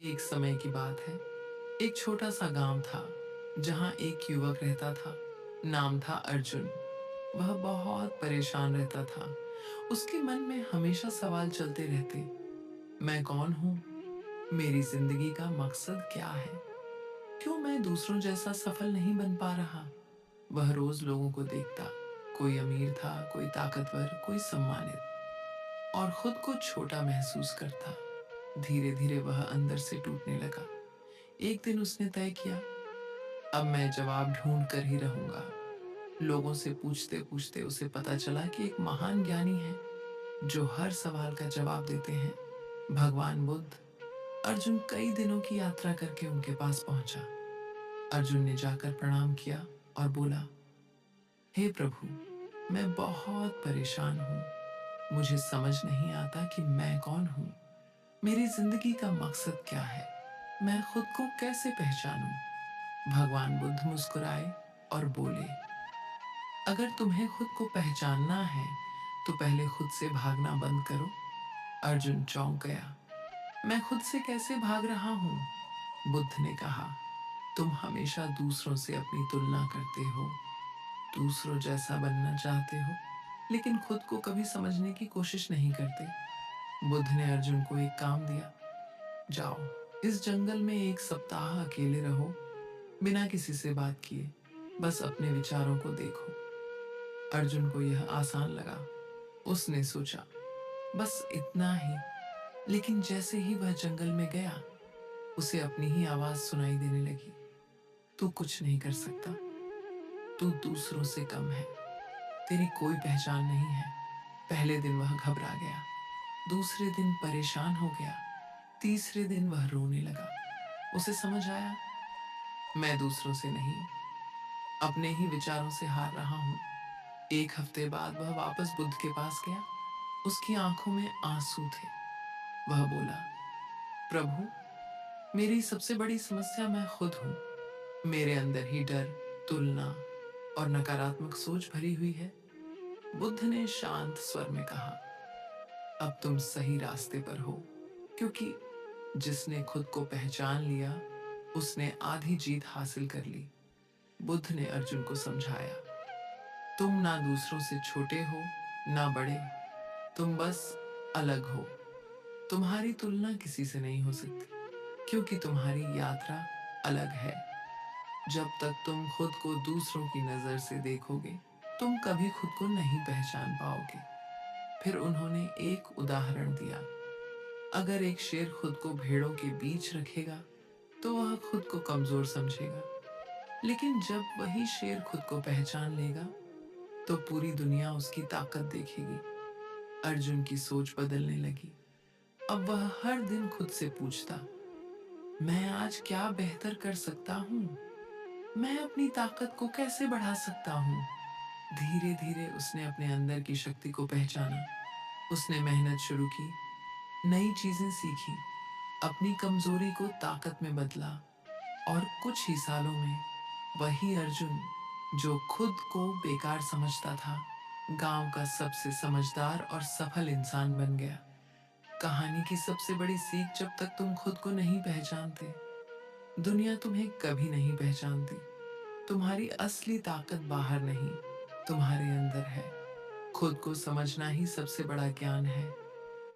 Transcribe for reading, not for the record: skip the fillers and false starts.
एक समय की बात है। एक छोटा सा गांव था जहां एक युवक रहता था। नाम था अर्जुन। वह बहुत परेशान रहता था। उसके मन में हमेशा सवाल चलते रहते। मैं कौन हूँ? मेरी जिंदगी का मकसद क्या है? क्यों मैं दूसरों जैसा सफल नहीं बन पा रहा? वह रोज लोगों को देखता। कोई अमीर था, कोई ताकतवर, कोई सम्मानित, और खुद को छोटा महसूस करता। धीरे धीरे वह अंदर से टूटने लगा। एक दिन उसने तय किया, अब मैं जवाब ढूंढ कर ही रहूंगा। लोगों से पूछते पूछते उसे पता चला कि एक महान ज्ञानी है जो हर सवाल का जवाब देते हैं, भगवान बुद्ध। अर्जुन कई दिनों की यात्रा करके उनके पास पहुंचा। अर्जुन ने जाकर प्रणाम किया और बोला, हे प्रभु, मैं बहुत परेशान हूँ। मुझे समझ नहीं आता कि मैं कौन हूँ। मेरी जिंदगी का मकसद क्या है? मैं खुद को कैसे पहचानूं? भगवान बुद्ध मुस्कुराए और बोले, अगर तुम्हें खुद को पहचानना है तो पहले खुद से भागना बंद करो। अर्जुन चौंक गया। मैं खुद से कैसे भाग रहा हूँ? बुद्ध ने कहा, तुम हमेशा दूसरों से अपनी तुलना करते हो, दूसरों जैसा बनना चाहते हो, लेकिन खुद को कभी समझने की कोशिश नहीं करते। बुद्ध ने अर्जुन को एक काम दिया, जाओ इस जंगल में एक सप्ताह अकेले रहो, बिना किसी से बात किए, बस अपने विचारों को देखो। अर्जुन को यह आसान लगा। उसने सोचा, बस इतना ही। लेकिन जैसे ही वह जंगल में गया, उसे अपनी ही आवाज सुनाई देने लगी, तू कुछ नहीं कर सकता, तू दूसरों से कम है, तेरी कोई पहचान नहीं है। पहले दिन वह घबरा गया, दूसरे दिन परेशान हो गया, तीसरे दिन वह रोने लगा। उसे समझ आया, मैं दूसरों से नहीं, अपने ही विचारों से हार रहा हूँ। एक हफ्ते बाद वह वापस बुद्ध के पास गया। उसकी आंखों में आंसू थे। वह बोला, प्रभु, मेरी सबसे बड़ी समस्या मैं खुद हूँ। मेरे अंदर ही डर, तुलना और नकारात्मक सोच भरी हुई है। बुद्ध ने शांत स्वर में कहा, अब तुम सही रास्ते पर हो, क्योंकि जिसने खुद को पहचान लिया उसने आधी जीत हासिल कर ली। बुद्ध ने अर्जुन को समझाया, तुम ना दूसरों से छोटे हो, ना बड़े, तुम बस अलग हो। तुम्हारी तुलना किसी से नहीं हो सकती, क्योंकि तुम्हारी यात्रा अलग है। जब तक तुम खुद को दूसरों की नजर से देखोगे, तुम कभी खुद को नहीं पहचान पाओगे। फिर उन्होंने एक उदाहरण दिया, अगर एक शेर खुद को भेड़ों के बीच रखेगा तो वह खुद को कमजोर समझेगा, लेकिन जब वही शेर खुद को पहचान लेगा तो पूरी दुनिया उसकी ताकत देखेगी। अर्जुन की सोच बदलने लगी। अब वह हर दिन खुद से पूछता, मैं आज क्या बेहतर कर सकता हूँ? मैं अपनी ताकत को कैसे बढ़ा सकता हूँ? धीरे धीरे उसने अपने अंदर की शक्ति को पहचाना। उसने मेहनत शुरू की, नई चीजें सीखी, अपनी कमजोरी को ताकत में बदला, और कुछ ही सालों में वही अर्जुन जो खुद को बेकार समझता था, गांव का सबसे समझदार और सफल इंसान बन गया। कहानी की सबसे बड़ी सीख, जब तक तुम खुद को नहीं पहचानते, दुनिया तुम्हें कभी नहीं पहचानती। तुम्हारी असली ताकत बाहर नहीं, तुम्हारे अंदर है। खुद को समझना ही सबसे बड़ा ज्ञान है।